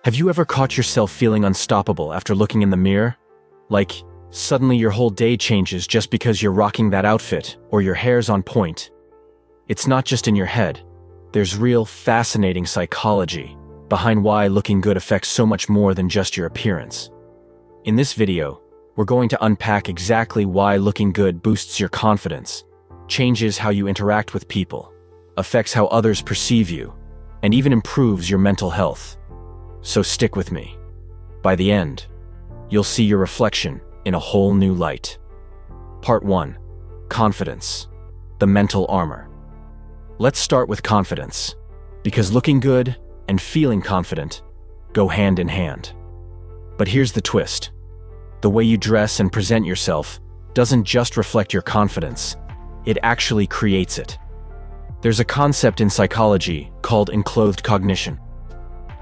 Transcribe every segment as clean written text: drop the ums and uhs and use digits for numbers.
Have you ever caught yourself feeling unstoppable after looking in the mirror? Like, suddenly your whole day changes just because you're rocking that outfit or your hair's on point. It's not just in your head. There's real fascinating psychology behind why looking good affects so much more than just your appearance. In this video, we're going to unpack exactly why looking good boosts your confidence, changes how you interact with people, affects how others perceive you, and even improves your mental health. So stick with me. By the end, you'll see your reflection in a whole new light. Part 1. Confidence. The mental armor. Let's start with confidence, because looking good and feeling confident go hand in hand. But here's the twist. The way you dress and present yourself doesn't just reflect your confidence, it actually creates it. There's a concept in psychology called enclothed cognition.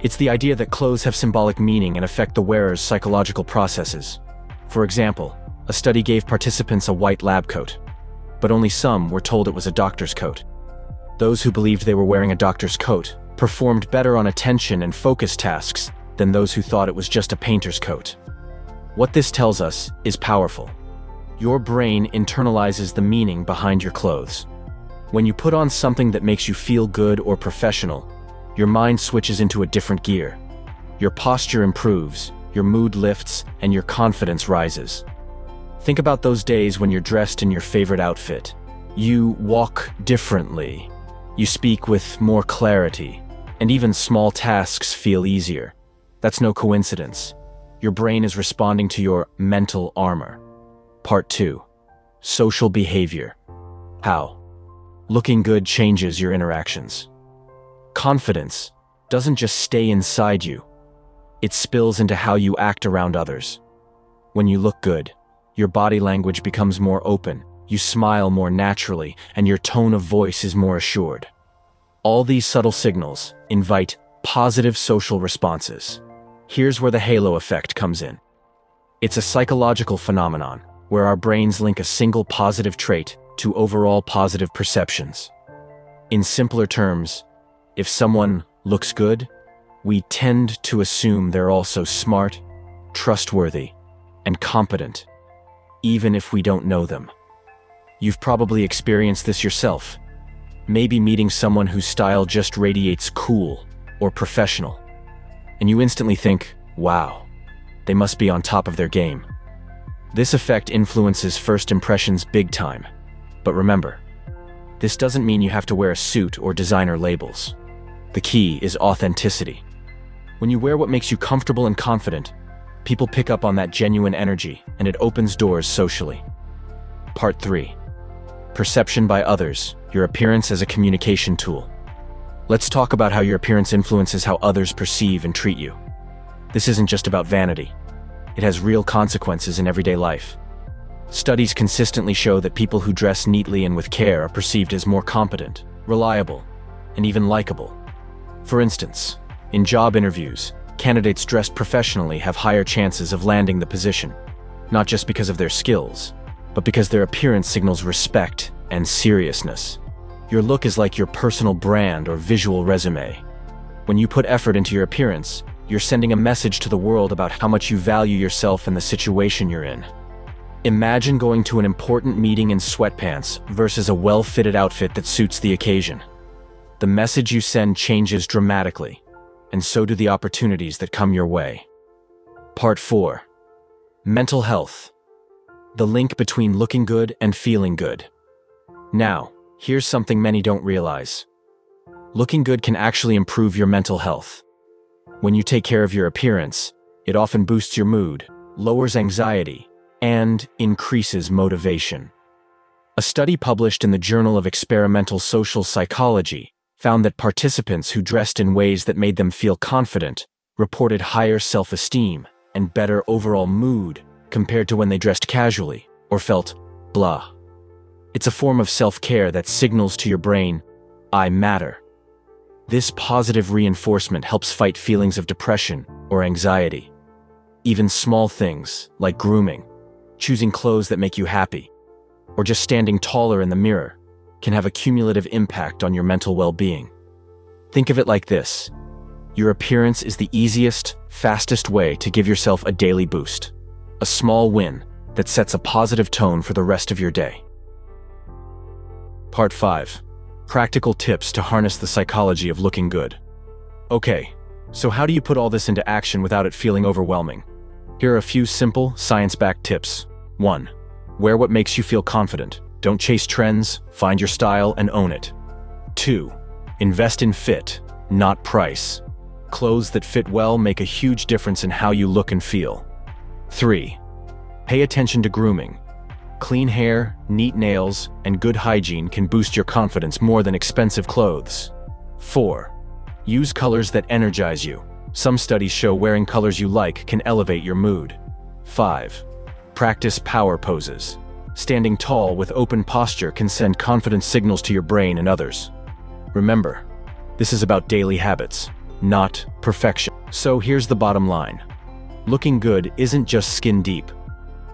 It's the idea that clothes have symbolic meaning and affect the wearer's psychological processes. For example, a study gave participants a white lab coat, but only some were told it was a doctor's coat. Those who believed they were wearing a doctor's coat performed better on attention and focus tasks than those who thought it was just a painter's coat. What this tells us is powerful. Your brain internalizes the meaning behind your clothes. When you put on something that makes you feel good or professional, your mind switches into a different gear. Your posture improves, your mood lifts, and your confidence rises. Think about those days when you're dressed in your favorite outfit. You walk differently. You speak with more clarity, and even small tasks feel easier. That's no coincidence. Your brain is responding to your mental armor. Part 2. Social behavior. How? Looking good changes your interactions. Confidence doesn't just stay inside you. It spills into how you act around others. When you look good, your body language becomes more open, you smile more naturally, and your tone of voice is more assured. All these subtle signals invite positive social responses. Here's where the halo effect comes in. It's a psychological phenomenon where our brains link a single positive trait to overall positive perceptions. In simpler terms, if someone looks good, we tend to assume they're also smart, trustworthy, and competent, even if we don't know them. You've probably experienced this yourself. Maybe meeting someone whose style just radiates cool or professional, and you instantly think, wow, they must be on top of their game. This effect influences first impressions big time. But remember, this doesn't mean you have to wear a suit or designer labels. The key is authenticity. When you wear what makes you comfortable and confident, people pick up on that genuine energy, and it opens doors socially. Part 3. Perception by others, your appearance as a communication tool. Let's talk about how your appearance influences how others perceive and treat you. This isn't just about vanity. It has real consequences in everyday life. Studies consistently show that people who dress neatly and with care are perceived as more competent, reliable, and even likable. For instance, in job interviews, candidates dressed professionally have higher chances of landing the position, not just because of their skills, but because their appearance signals respect and seriousness. Your look is like your personal brand or visual resume. When you put effort into your appearance, you're sending a message to the world about how much you value yourself and the situation you're in. Imagine going to an important meeting in sweatpants versus a well-fitted outfit that suits the occasion. The message you send changes dramatically, and so do the opportunities that come your way. Part 4. Mental health. The link between looking good and feeling good. Now, here's something many don't realize. Looking good can actually improve your mental health. When you take care of your appearance, it often boosts your mood, lowers anxiety, and increases motivation. A study published in the Journal of Experimental Social Psychology found that participants who dressed in ways that made them feel confident reported higher self-esteem and better overall mood compared to when they dressed casually or felt blah. It's a form of self-care that signals to your brain, I matter. This positive reinforcement helps fight feelings of depression or anxiety. Even small things like grooming, choosing clothes that make you happy, or just standing taller in the mirror can have a cumulative impact on your mental well-being. Think of it like this. Your appearance is the easiest, fastest way to give yourself a daily boost. A small win that sets a positive tone for the rest of your day. Part 5. Practical tips to harness the psychology of looking good. Okay, so how do you put all this into action without it feeling overwhelming? Here are a few simple, science-backed tips. 1. Wear what makes you feel confident. Don't chase trends, find your style and own it. 2. Invest in fit, not price. Clothes that fit well make a huge difference in how you look and feel. 3. Pay attention to grooming. Clean hair, neat nails, and good hygiene can boost your confidence more than expensive clothes. 4. Use colors that energize you. Some studies show wearing colors you like can elevate your mood. 5. Practice power poses. Standing tall with open posture can send confident signals to your brain and others. Remember, this is about daily habits, not perfection. So here's the bottom line. Looking good isn't just skin deep.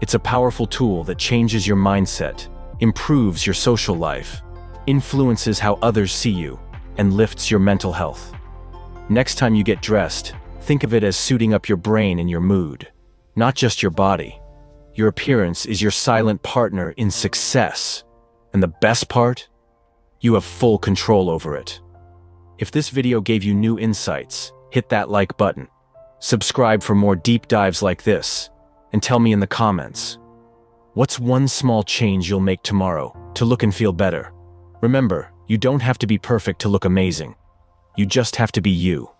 It's a powerful tool that changes your mindset, improves your social life, influences how others see you, and lifts your mental health. Next time you get dressed, think of it as suiting up your brain and your mood, not just your body. Your appearance is your silent partner in success. And the best part? You have full control over it. If this video gave you new insights, hit that like button. Subscribe for more deep dives like this, and tell me in the comments, what's one small change you'll make tomorrow to look and feel better? Remember, you don't have to be perfect to look amazing. You just have to be you.